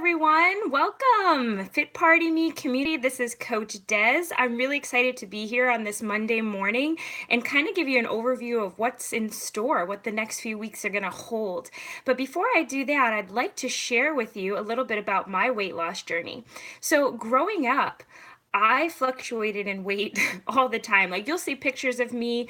everyone. Welcome, Fit Party Me community. This is Coach Des. I'm really excited to be here on this Monday morning and kind of give you an overview of what's in store, what the next few weeks are going to hold. But before I do that, I'd like to share with you a little bit about my weight loss journey. So, growing up, I fluctuated in weight all the time. Like you'll see pictures of me.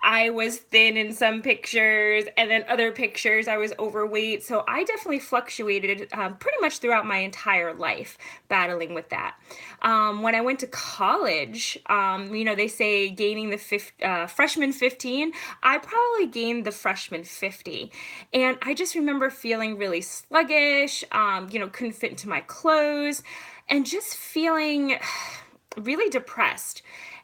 I was thin in some pictures, and then other pictures I was overweight. So I definitely fluctuated pretty much throughout my entire life battling with that. When I went to college, they say gaining the freshman 15. I probably gained the freshman 50. And I just remember feeling really sluggish, couldn't fit into my clothes, and just feeling really depressed.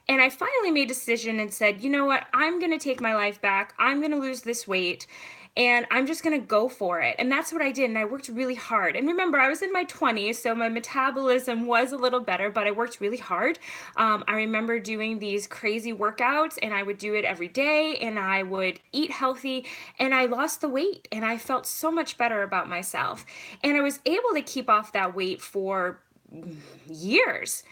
And I finally made a decision and said, you know what? I'm going to take my life back. I'm going to lose this weight and I'm just going to go for it. And that's what I did. And I worked really hard. And remember, I was in my 20s, so my metabolism was a little better, but I worked really hard. I remember doing these crazy workouts and I would do it every day and I would eat healthy and I lost the weight and I felt so much better about myself. And I was able to keep off that weight for years.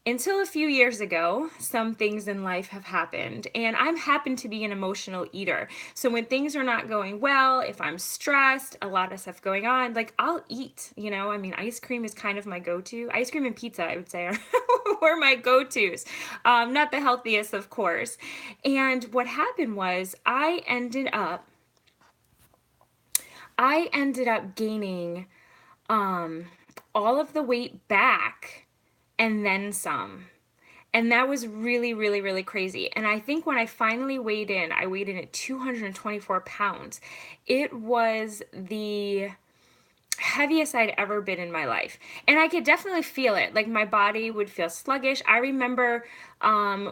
Until a few years ago, some things in life have happened, and I'm happen to be an emotional eater. So when things are not going well, if I'm stressed, a lot of stuff going on, like I'll eat, I mean, ice cream is kind of my go-to. Ice cream and pizza, I would say, were my go-tos. Not the healthiest, of course. And what happened was I ended up gaining all of the weight back and then some. And that was really, really, really crazy. And I think when I finally weighed in, I weighed in at 224 pounds. It was the heaviest I'd ever been in my life. And I could definitely feel it. Like my body would feel sluggish. I remember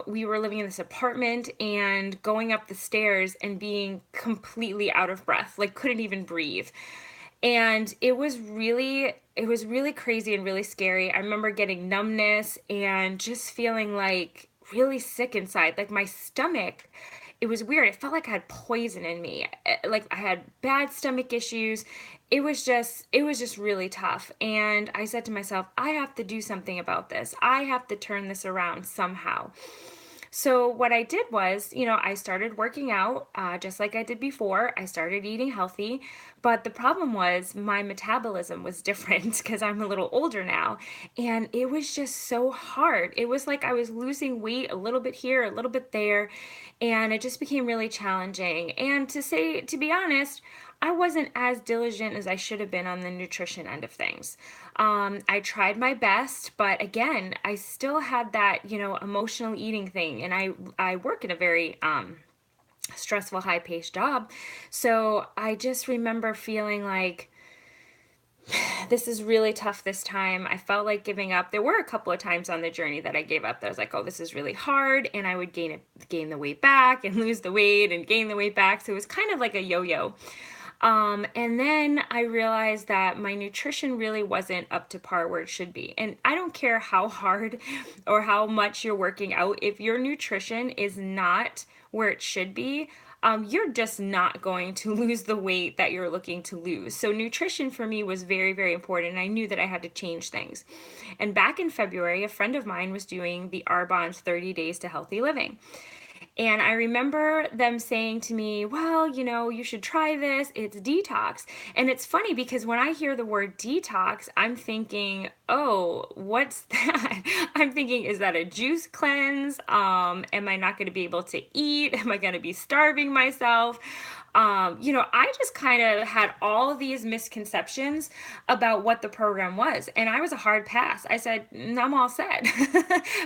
we were living in this apartment and going up the stairs and being completely out of breath, like couldn't even breathe. And it was really crazy and really scary. I remember getting numbness and just feeling like really sick inside. Like my stomach, it was weird. It felt like I had poison in me. Like I had bad stomach issues. It was just really tough. And I said to myself, I have to do something about this. I have to turn this around somehow. So what I did was, I started working out just like I did before. I started eating healthy, but the problem was my metabolism was different because I'm a little older now, and it was just so hard. It was like I was losing weight a little bit here, a little bit there, and it just became really challenging. And to be honest, I wasn't as diligent as I should have been on the nutrition end of things. I tried my best, but again, I still had that, emotional eating thing. And I work in a very stressful, high paced job. So I just remember feeling like, this is really tough this time. I felt like giving up. There were a couple of times on the journey that I gave up. That I was like, oh, this is really hard. And I would gain the weight back and lose the weight and gain the weight back. So it was kind of like a yo-yo. And then I realized that my nutrition really wasn't up to par where it should be. And I don't care how hard or how much you're working out, if your nutrition is not where it should be, you're just not going to lose the weight that you're looking to lose. So nutrition for me was very, very important. And I knew that I had to change things. And back in February, a friend of mine was doing the Arbonne's 30 Days to Healthy Living. And I remember them saying to me, well, you should try this. It's detox. And it's funny because when I hear the word detox, I'm thinking, oh, what's that? I'm thinking, is that a juice cleanse? Am I not going to be able to eat? Am I going to be starving myself? I just kind of had all these misconceptions about what the program was. And I was a hard pass. I said, I'm all set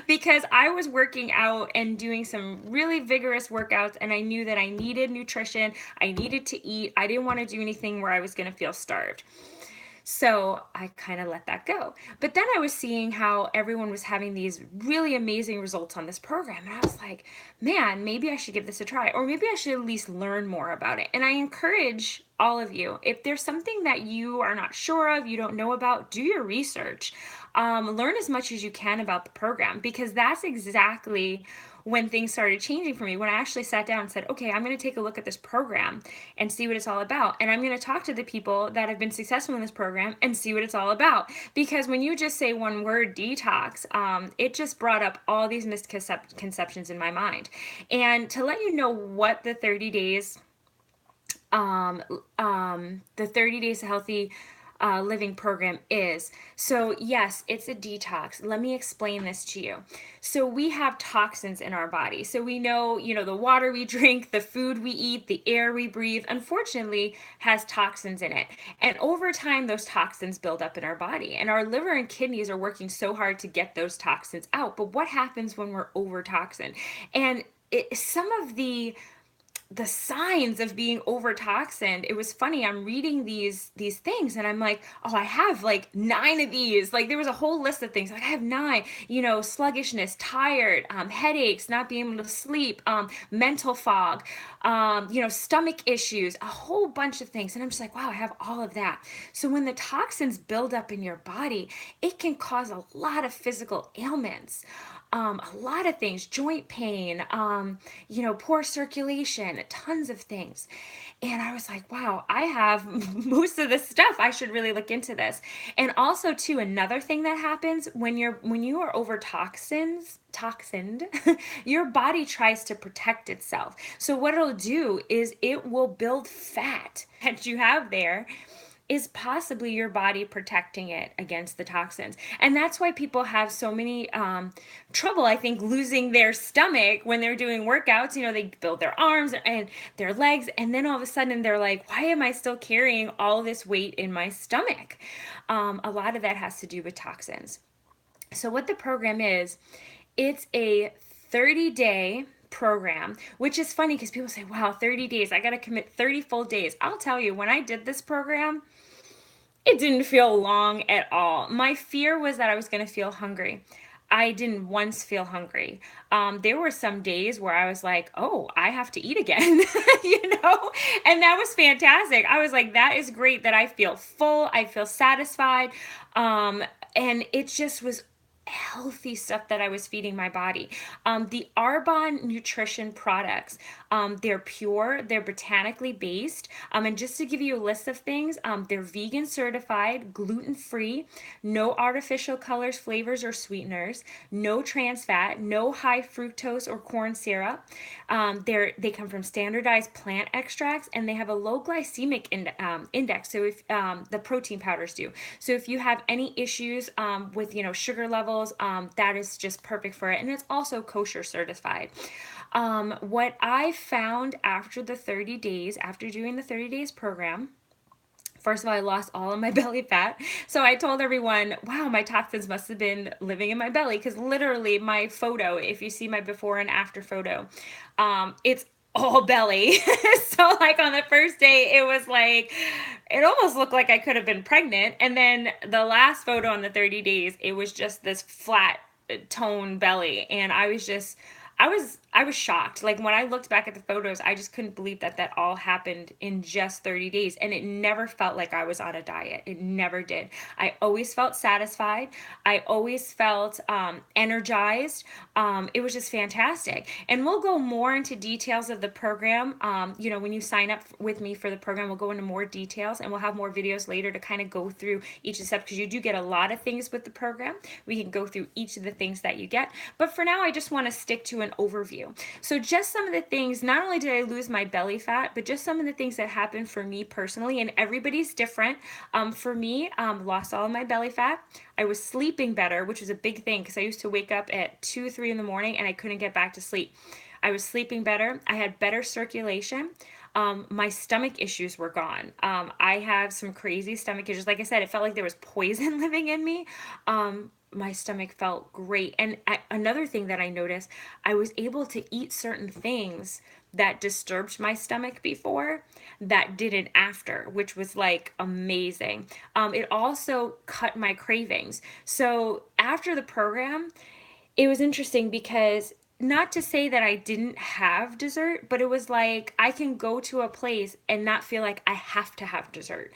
because I was working out and doing some really vigorous workouts. And I knew that I needed nutrition. I needed to eat. I didn't want to do anything where I was going to feel starved. So I kind of let that go. But then I was seeing how everyone was having these really amazing results on this program. And I was like, man, maybe I should give this a try. Or maybe I should at least learn more about it. And I encourage all of you, if there's something that you are not sure of, you don't know about, do your research. Learn as much as you can about the program because that's exactly when things started changing for me, when I actually sat down and said, okay, I'm going to take a look at this program and see what it's all about. And I'm going to talk to the people that have been successful in this program and see what it's all about. Because when you just say one word, detox, it just brought up all these misconceptions in my mind. And to let you know what um, the 30 days of healthy living program is. So, yes, it's a detox. Let me explain this to you. So, we have toxins in our body. So, we know, the water we drink, the food we eat, the air we breathe, unfortunately, has toxins in it. And over time, those toxins build up in our body. And our liver and kidneys are working so hard to get those toxins out. But what happens when we're over toxin? And some of the signs of being overtoxined. It was funny, I'm reading these things and I'm like, oh, I have like 9 of these. Like there was a whole list of things, like I have 9. Sluggishness, tired, headaches, not being able to sleep, mental fog, stomach issues, a whole bunch of things. And I'm just like, wow, I have all of that. So when the toxins build up in your body, it can cause a lot of physical ailments, a lot of things, joint pain, poor circulation, tons of things. And I was like, wow, I have most of this stuff. I should really look into this. And also too, another thing that happens when you are over toxined, your body tries to protect itself. So what it'll do is it will build fat that you have there, is possibly your body protecting it against the toxins. And that's why people have so many trouble, I think, losing their stomach when they're doing workouts. They build their arms and their legs, and then all of a sudden they're like, why am I still carrying all this weight in my stomach? A lot of that has to do with toxins. So what the program is, it's a 30-day program, which is funny because people say, wow, 30 days, I got to commit 30 full days. I'll tell you, when I did this program, it didn't feel long at all. My fear was that I was going to feel hungry. I didn't once feel hungry. There were some days where I was like, oh, I have to eat again, and that was fantastic. I was like, that is great that I feel full, I feel satisfied. And it just was healthy stuff that I was feeding my body. The Arbonne nutrition products, they're pure, they're botanically based. And just to give you a list of things, they're vegan certified, gluten free, no artificial colors, flavors, or sweeteners, no trans fat, no high fructose or corn syrup. They come from standardized plant extracts, and they have a low glycemic index. So if the protein powders do. So if you have any issues with sugar levels, that is just perfect for it. And it's also kosher certified. What I found after doing the 30 days program, first of all, I lost all of my belly fat. So I told everyone, wow, my toxins must have been living in my belly, because literally my photo, if you see my before and after photo, it's all belly. So like on the first day, it was like, it almost looked like I could have been pregnant. And then the last photo on the 30 days, it was just this flat tone belly. And I was shocked. Like when I looked back at the photos, I just couldn't believe that all happened in just 30 days. And it never felt like I was on a diet. It never did. I always felt satisfied. I always felt energized. It was just fantastic. And we'll go more into details of the program. When you sign up with me for the program, we'll go into more details, and we'll have more videos later to kind of go through each step, because you do get a lot of things with the program. We can go through each of the things that you get. But for now, I just want to stick to an overview. So just some of the things, not only did I lose my belly fat, but just some of the things that happened for me personally, and everybody's different. For me, lost all of my belly fat. I was sleeping better, which was a big thing, because I used to wake up at 2, 3 in the morning and I couldn't get back to sleep. I was sleeping better. I had better circulation. My stomach issues were gone. I have some crazy stomach issues. Like I said, it felt like there was poison living in me. My stomach felt great. And another thing that I noticed, I was able to eat certain things that disturbed my stomach before that didn't after, which was like amazing. It also cut my cravings. So after the program, it was interesting because, not to say that I didn't have dessert, but it was like I can go to a place and not feel like I have to have dessert.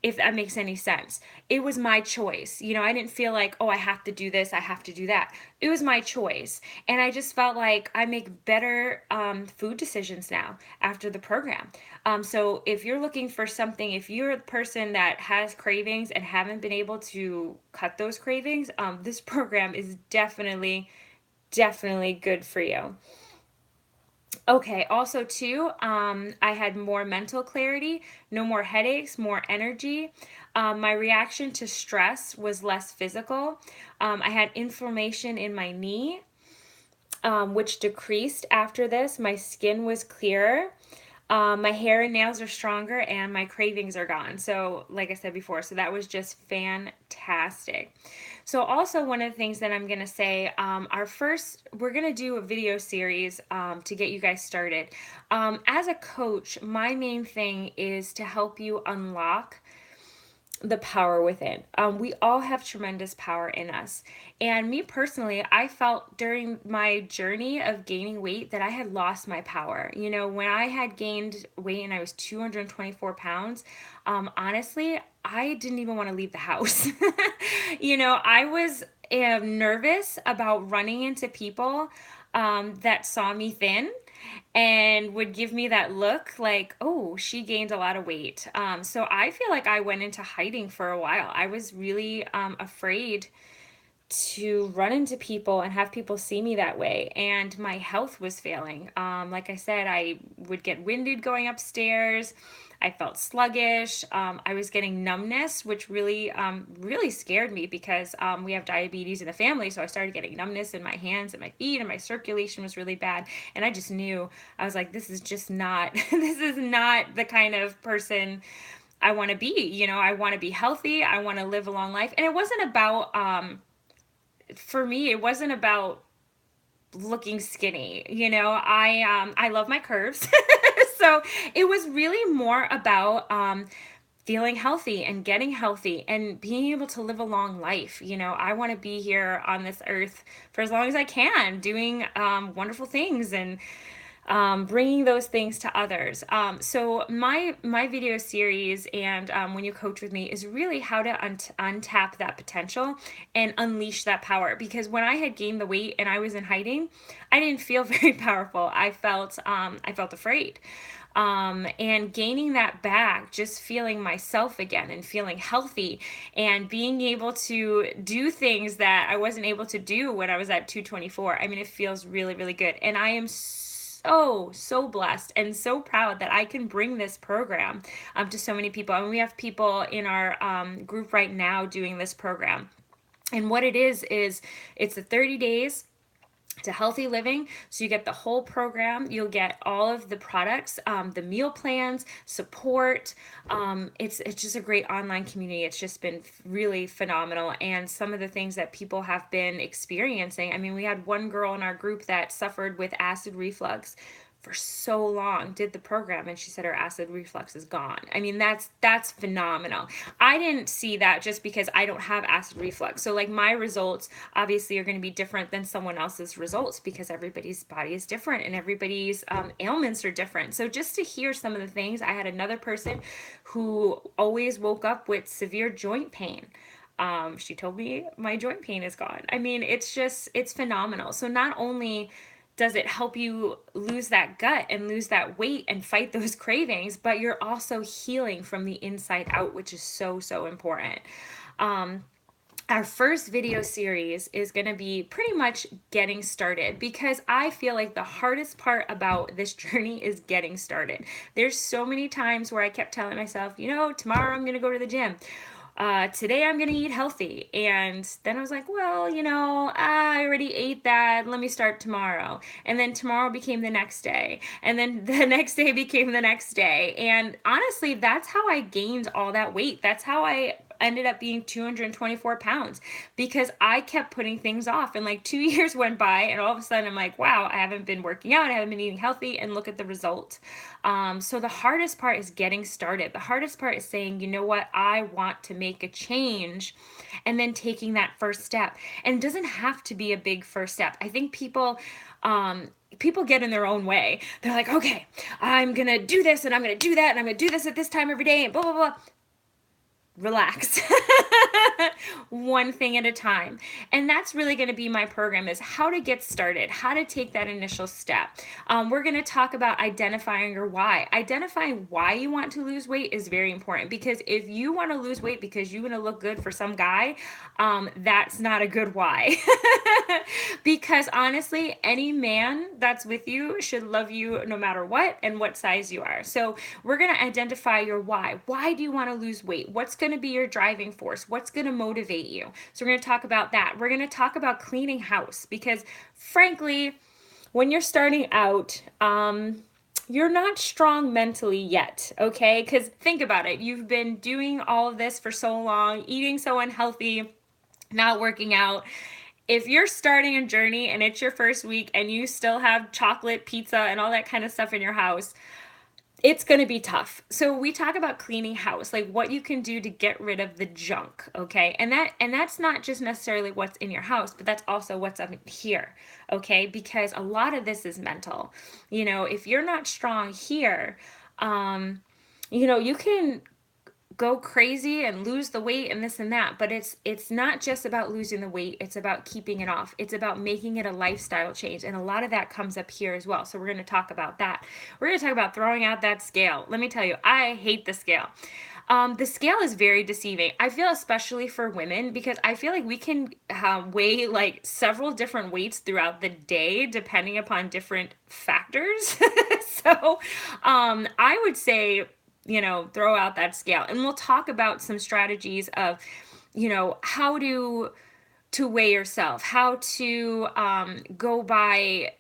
if that makes any sense. It was my choice. You know, I didn't feel like, oh, I have to do this, I have to do that. It was my choice. And I just felt like I make better food decisions now after the program. So if you're looking for something, if you're a person that has cravings and haven't been able to cut those cravings, this program is definitely good for you. Okay, also too, I had more mental clarity, no more headaches, more energy. My reaction to stress was less physical. I had inflammation in my knee, which decreased after this. My skin was clearer. My hair and nails are stronger, and my cravings are gone. So, like I said before, so that was just fantastic. So, also one of the things that I'm gonna say, we're gonna do a video series to get you guys started. As a coach, my main thing is to help you unlock the power within. We all have tremendous power in us. And me personally, I felt during my journey of gaining weight that I had lost my power. You know, when I had gained weight and I was 224 pounds, honestly, I didn't even want to leave the house. You know, I was nervous about running into people that saw me thin and would give me that look like, oh, she gained a lot of weight. So I feel like I went into hiding for a while. I was really afraid to run into people and have people see me that way. And my health was failing. Like I said, I would get winded going upstairs. I felt sluggish. I was getting numbness, which really scared me because we have diabetes in the family. So I started getting numbness in my hands and my feet, and my circulation was really bad. And I just knew, I was like, this is just not, this is not the kind of person I want to be. You know, I want to be healthy. I want to live a long life. And it wasn't about, for me, it wasn't about looking skinny. You know, I love my curves. So it was really more about feeling healthy and getting healthy and being able to live a long life. You know, I want to be here on this earth for as long as I can, doing wonderful things and bringing those things to others. So my video series and when you coach with me is really how to untap that potential and unleash that power. Because when I had gained the weight and I was in hiding, I didn't feel very powerful. I felt afraid. And gaining that back, just feeling myself again and feeling healthy and being able to do things that I wasn't able to do when I was at 224. I mean, it feels really good. And I am so blessed and so proud that I can bring this program to so many people. I mean, we have people in our group right now doing this program. And what it is it's a 30 days to healthy living. So you get the whole program. You'll get all of the products, the meal plans, support. It's just a great online community. It's just been really phenomenal. And some of the things that people have been experiencing. I mean, we had one girl in our group that suffered with acid reflux for so long, did the program, and she said her acid reflux is gone. I mean, that's phenomenal. I didn't see that just because I don't have acid reflux. So like my results obviously are going to be different than someone else's results because everybody's body is different and everybody's ailments are different. So just to hear some of the things, I had another person who always woke up with severe joint pain. She told me my joint pain is gone. I mean, it's phenomenal. So not only does it help you lose that gut and lose that weight and fight those cravings, but you're also healing from the inside out, which is so important. Our first video series is going to be pretty much getting started because I feel like the hardest part about this journey is getting started. There's so many times where I kept telling myself, you know, tomorrow I'm going to go to the gym. Today I'm gonna eat healthy. And then I was like, well, you know, I already ate that. Let me start tomorrow. And then tomorrow became the next day. And then the next day became the next day. And honestly, that's how I gained all that weight. That's how I ended up being 224 pounds because I kept putting things off. And like 2 years went by, and all of a sudden I'm like, wow, I haven't been working out, I haven't been eating healthy, and look at the result. So the hardest part is getting started. The hardest part is saying, you know what, I want to make a change, and then taking that first step. And it doesn't have to be a big first step. I think people get in their own way. They're like, okay, I'm gonna do this and I'm gonna do that and I'm gonna do this at this time every day and blah blah blah. relax. One thing at a time. And that's really going to be my program, is how to get started, how to take that initial step. We're going to talk about identifying your why. Identifying why you want to lose weight is very important, because if you want to lose weight because you want to look good for some guy, that's not a good why. Because honestly, any man that's with you should love you no matter what and what size you are. So we're going to identify your why. Why do you want to lose weight? What's going to be your driving force? What's going to motivate you? So we're going to talk about that. We're going to talk about cleaning house, because frankly, when you're starting out, you're not strong mentally yet, okay? Because think about it. You've been doing all of this for so long, eating so unhealthy, not working out. If you're starting a journey and it's your first week and you still have chocolate, pizza, and all that kind of stuff in your house, it's going to be tough. So we talk about cleaning house, like what you can do to get rid of the junk, okay? And that's not just necessarily what's in your house, but that's also what's up here, okay? Because a lot of this is mental. If you're not strong here, you can go crazy and lose the weight and this and that, but it's not just about losing the weight, it's about keeping it off. It's about making it a lifestyle change, and a lot of that comes up here as well. So we're going to talk about that. We're going to talk about throwing out that scale. Let me tell you, I hate the scale. The scale is very deceiving. I feel, especially for women, because I feel like we can weigh like several different weights throughout the day depending upon different factors. So I would say, throw out that scale. And we'll talk about some strategies of, how to weigh yourself, how to go by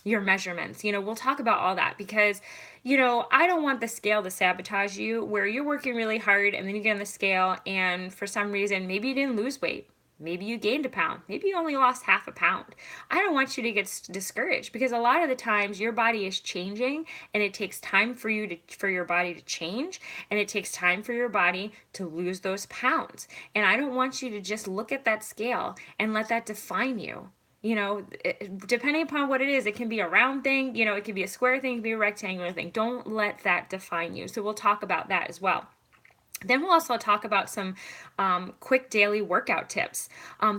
your measurements. We'll talk about all that, because, I don't want the scale to sabotage you, where you're working really hard and then you get on the scale and for some reason, maybe you didn't lose weight. Maybe you gained a pound. Maybe you only lost half a pound. I don't want you to get discouraged, because a lot of the times your body is changing, and it takes time for your body to change, and it takes time for your body to lose those pounds. And I don't want you to just look at that scale and let that define you. Depending upon what it is, it can be a round thing, it can be a square thing, it can be a rectangular thing. Don't let that define you. So we'll talk about that as well. Then we'll also talk about some quick daily workout tips.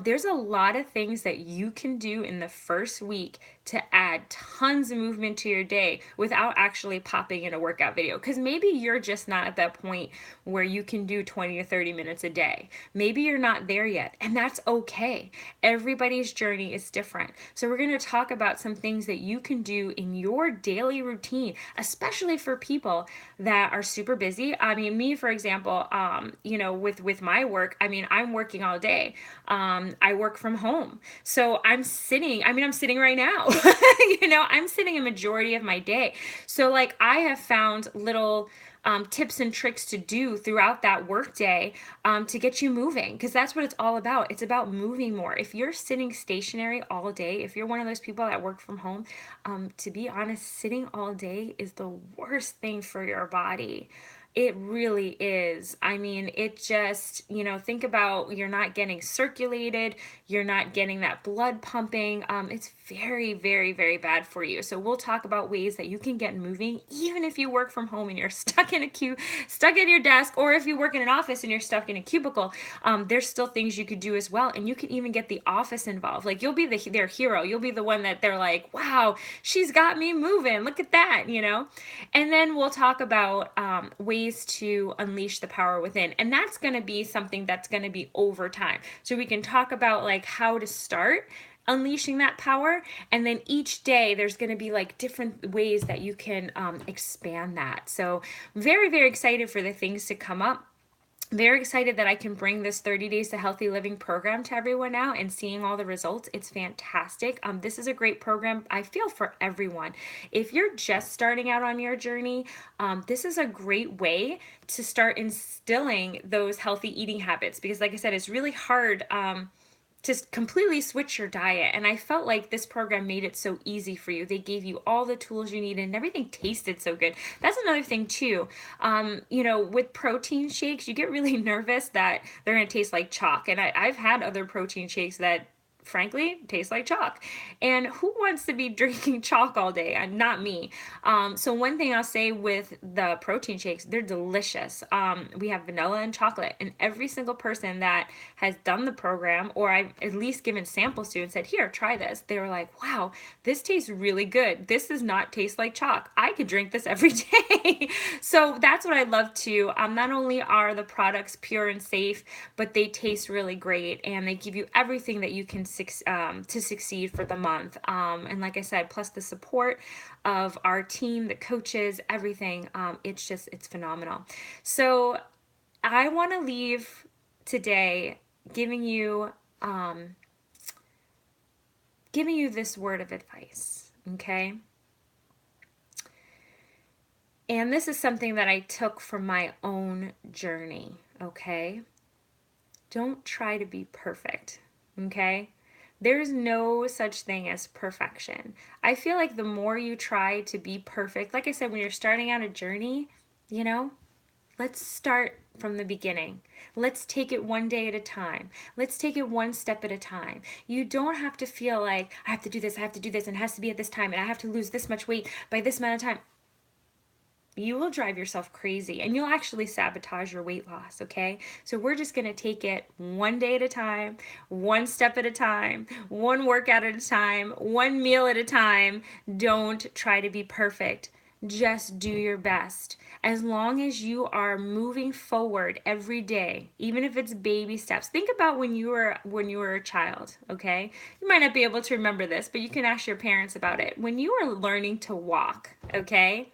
There's a lot of things that you can do in the first week to add tons of movement to your day without actually popping in a workout video. Because maybe you're just not at that point where you can do 20 to 30 minutes a day. Maybe you're not there yet, and that's okay. Everybody's journey is different. So we're going to talk about some things that you can do in your daily routine, especially for people that are super busy. I mean, me, for example, with my work, I'm working all day. I work from home. So I'm sitting right now. I'm sitting a majority of my day. So like, I have found little tips and tricks to do throughout that work day to get you moving, because that's what it's all about. It's about moving more. If you're sitting stationary all day, if you're one of those people that work from home, to be honest, sitting all day is the worst thing for your body. It really is. It just, think about, you're not getting circulated, you're not getting that blood pumping. It's very, very, very bad for you. So we'll talk about ways that you can get moving, even if you work from home and you're stuck at your desk, or if you work in an office and you're stuck in a cubicle. There's still things you could do as well. And you can even get the office involved. Like, you'll be their hero. You'll be the one that they're like, wow, she's got me moving. Look at that, And then we'll talk about ways to unleash the power within. And that's going to be something that's going to be over time. So we can talk about like how to start unleashing that power, and then each day there's going to be like different ways that you can expand that. So very, very excited for the things to come up. Very excited that I can bring this 30 Days to Healthy Living program to everyone now, and seeing all the results. It's fantastic. This is a great program, I feel, for everyone. If you're just starting out on your journey, this is a great way to start instilling those healthy eating habits, because like I said, it's really hard to completely switch your diet. And I felt like this program made it so easy for you. They gave you all the tools you needed, and everything tasted so good. That's another thing too. With protein shakes, you get really nervous that they're going to taste like chalk. And I've had other protein shakes that frankly tastes like chalk. And who wants to be drinking chalk all day? Not me. So one thing I'll say with the protein shakes, they're delicious. We have vanilla and chocolate, and every single person that has done the program, or I've at least given samples to and said, here, try this, they were like, wow, this tastes really good. This does not taste like chalk. I could drink this every day. So that's what I love too. Not only are the products pure and safe, but they taste really great, and they give you everything that you can to succeed for the month. And like I said, plus the support of our team, the coaches, everything. It's phenomenal. So I want to leave today giving you this word of advice, okay? And this is something that I took from my own journey, okay? Don't try to be perfect, okay? There's no such thing as perfection. I feel like the more you try to be perfect, like I said, when you're starting out a journey, you know, let's start from the beginning. Let's take it one day at a time. Let's take it one step at a time. You don't have to feel like, I have to do this, and it has to be at this time, and I have to lose this much weight by this amount of time. You will drive yourself crazy, and you'll actually sabotage your weight loss, okay? So we're just going to take it one day at a time, one step at a time, one workout at a time, one meal at a time. Don't try to be perfect. Just do your best. As long as you are moving forward every day, even if it's baby steps. Think about when you were a child, okay? You might not be able to remember this, but you can ask your parents about it. When you were learning to walk, okay?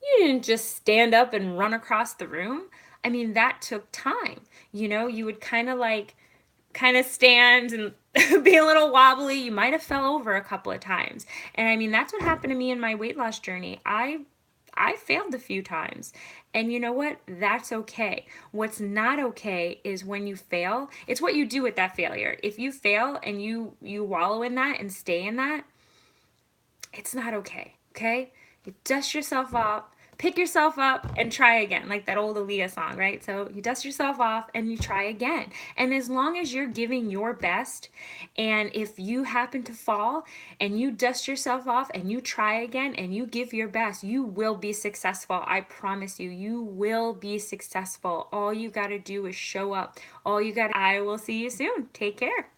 You didn't just stand up and run across the room. I mean, that took time. You would kind of stand and be a little wobbly. You might have fell over a couple of times. And I mean, that's what happened to me in my weight loss journey. I failed a few times. And you know what? That's okay. What's not okay is when you fail, it's what you do with that failure. If you fail and you wallow in that and stay in that, it's not okay. Okay? You dust yourself off, pick yourself up, and try again, like that old Aaliyah song, right? So you dust yourself off and you try again. And as long as you're giving your best, and if you happen to fall and you dust yourself off and you try again and you give your best, you will be successful. I promise you, you will be successful. All you got to do is show up. I will see you soon. Take care.